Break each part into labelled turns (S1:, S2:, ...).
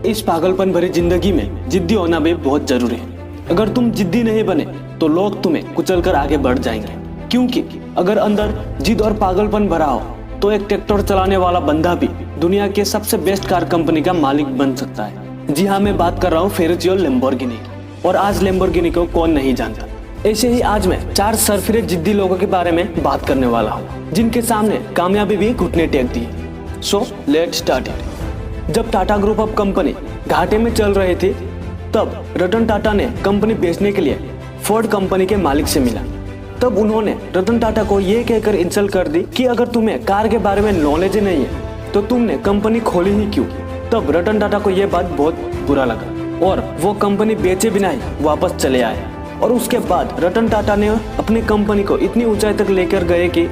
S1: इस पागलपन भरी जिंदगी में जिद्दी होना भी बहुत जरूरी है। अगर तुम जिद्दी नहीं बने तो लोग तुम्हें कुचलकर आगे बढ़ जाएंगे, क्योंकि अगर अंदर जिद और पागलपन भरा हो तो एक ट्रैक्टर चलाने वाला बंदा भी दुनिया के सबसे बेस्ट कार कंपनी का मालिक बन सकता है। जी हाँ, मैं बात कर रहा हूँ फेरुचियो लैम्बोर्गिनी की। और आज लैम्बोर्गिनी को कौन नहीं जानता। ऐसे ही आज मैं 4 सरफिरे जिद्दी लोगों के बारे में बात करने वाला हूँ, जिनके सामने कामयाबी भी घुटने टेक दी। So let's start it. जब टाटा ग्रुप ऑफ कंपनी घाटे में चल रही थी, तब रतन टाटा ने कंपनी बेचने के लिए फोर्ड कंपनी के मालिक से मिला। तब उन्होंने रतन टाटा को ये कहकर इंसल्ट कर दी कि अगर तुम्हें कार के बारे में नॉलेज नहीं है तो तुमने कंपनी खोली ही क्यों। तब रतन टाटा को यह बात बहुत बुरा लगा और वो कंपनी बेचे बिना ही वापस चले आए। और उसके बाद रतन टाटा ने अपनी कंपनी को इतनी ऊंचाई तक लेकर गए कि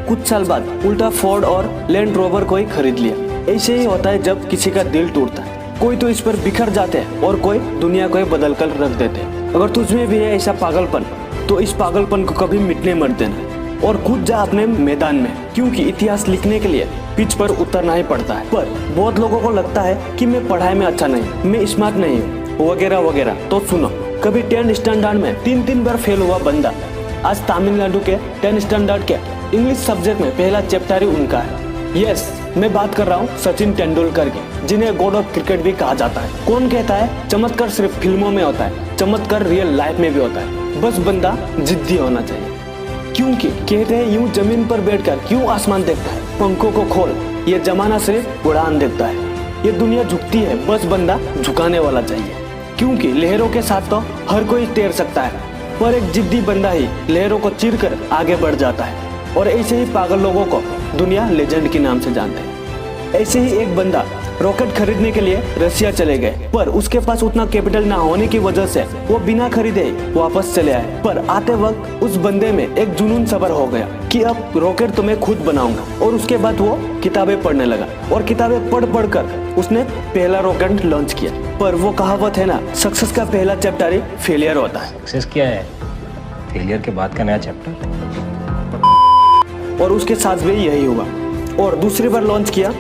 S1: कुछ साल बाद उल्टा फोर्ड और लैंड रोवर को ही खरीद लिया। ऐसे ही होता है जब किसी का दिल टूटता है, कोई तो इस पर बिखर जाते हैं और कोई दुनिया को ही बदल कर रख देते हैं। अगर तुझमें भी है ऐसा पागलपन तो इस पागलपन को कभी मिटने मत देना और कूद जा अपने मैदान में, क्योंकि इतिहास लिखने के लिए पिच पर उतरना ही पड़ता है। पर बहुत लोगों को लगता है कि मैं पढ़ाई में अच्छा नहीं, मैं स्मार्ट नहीं हूँ, वगैरह वगैरह। तो सुनो, कभी 10th स्टैंडर्ड में 3 बार फेल हुआ बंदा आज तमिलनाडु के 10th स्टैंडर्ड के इंग्लिश सब्जेक्ट में पहला चैप्टर ही उनका है। यस, मैं बात कर रहा हूँ सचिन तेंदुलकर की, जिन्हें गॉड ऑफ क्रिकेट भी कहा जाता है। कौन कहता है चमत्कार सिर्फ फिल्मों में होता है, चमत्कार रियल लाइफ में भी होता है। बस बंदा जिद्दी होना चाहिए, क्योंकि कहते हैं यूं जमीन पर बैठकर क्यों आसमान देखता है, पंखों को खोल, ये जमाना सिर्फ उड़ान देता है। ये दुनिया झुकती है, बस बंदा झुकाने वाला चाहिए, क्योंकि लहरों के साथ तो हर कोई तैर सकता है, पर एक जिद्दी बंदा ही लहरों को चीरकर आगे बढ़ जाता है। और ऐसे ही पागल लोगों को दुनिया लेजेंड के नाम से जानते हैं। ऐसे ही एक बंदा रॉकेट खरीदने के लिए रशिया चले गए, पर उसके पास उतना कैपिटल ना होने की वजह से वो बिना खरीदे वापस चले आए। पर आते वक्त उस बंदे में एक जुनून सबर हो गया कि अब रॉकेट तो मैं खुद बनाऊंगा। और उसके बाद वो किताबें पढ़ने लगा और किताबें पढ़ कर उसने पहला रॉकेट लॉन्च किया। पर वो कहावत है ना, सक्सेस का पहला चैप्टर ही फेलियर होता है।
S2: सक्सेस क्या है? फेलियर के बाद का नया चैप्टर।
S1: और उसके साथ भी यही हुआ और दूसरी बार लॉन्च किया,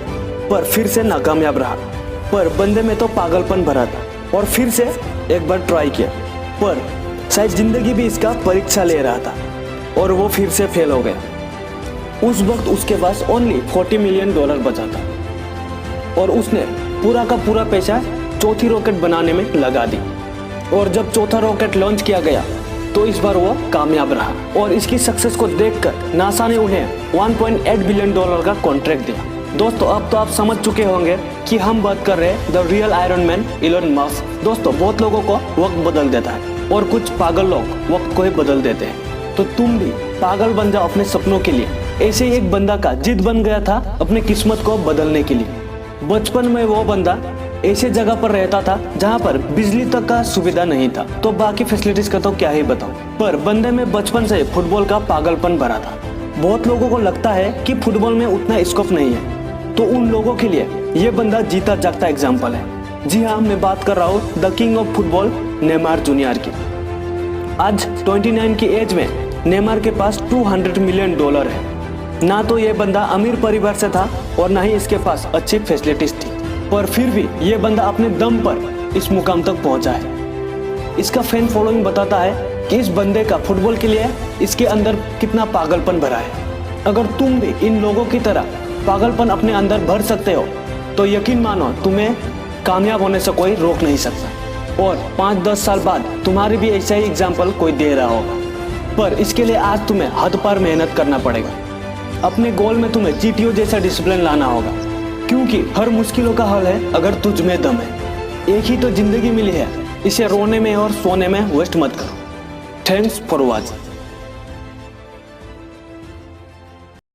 S1: पर फिर से नाकामयाब रहा। पर बंदे में तो पागलपन भरा था और फिर से एक बार ट्राई किया, पर शायद जिंदगी भी इसका परीक्षा ले रहा था और वो फिर से फेल हो गया। उस वक्त उसके पास ओनली $40 मिलियन बचा था और उसने पूरा का पूरा पैसा चौथी रॉकेट बनाने में लगा दी। और जब चौथा रॉकेट लॉन्च किया गया तो इस बार वो कामयाब रहा और इसकी सक्सेस को देखकर नासा ने उन्हें $1.8 बिलियन का कॉन्ट्रैक्ट दिया। दोस्तों, अब तो आप समझ चुके होंगे कि हम बात कर रहे हैं the real iron man Elon Musk. दोस्तों, बहुत लोगों को वक्त बदल देता है और कुछ पागल लोग वक्त को ही बदल देते हैं। तो तुम भी पागल बन जाओ अपने सपनों के लिए। ऐसे ही एक बंदा का जिद बन गया था अपनी किस्मत को बदलने के लिए। बचपन में वो बंदा ऐसे जगह पर रहता था जहाँ पर बिजली तक का सुविधा नहीं था, तो बाकी फैसिलिटीज का तो क्या ही बताऊं। पर बंदे में बचपन से फुटबॉल का पागलपन भरा था। बहुत लोगों को लगता है कि फुटबॉल में उतना स्कोप नहीं है, तो उन लोगों के लिए ये बंदा जीता जागता एग्जाम्पल है। जी हाँ, मैं बात कर रहा हूँ the king of football Neymar junior की। आज 29 की एज में नेमार के पास $200 मिलियन है। ना तो ये बंदा अमीर परिवार से था और ना ही इसके पास अच्छी फैसिलिटीज थी, पर फिर भी ये बंदा अपने दम पर इस मुकाम तक पहुंचा है। इसका फैन फॉलोइंग बताता है कि इस बंदे का फुटबॉल के लिए इसके अंदर कितना पागलपन भरा है। अगर तुम भी इन लोगों की तरह पागलपन अपने अंदर भर सकते हो तो यकीन मानो तुम्हें कामयाब होने से कोई रोक नहीं सकता। और 5-10 साल बाद तुम्हारी भी ऐसा ही एग्जाम्पल कोई दे रहा होगा। पर इसके लिए आज तुम्हें हद पार मेहनत करना पड़ेगा। अपने गोल में तुम्हें चींटियों जैसा डिसिप्लिन लाना होगा, क्योंकि हर मुश्किलों का हल है अगर तुझ में दम है। एक ही तो जिंदगी मिली है, इसे रोने में और सोने में वेस्ट मत करो। Thanks for watching.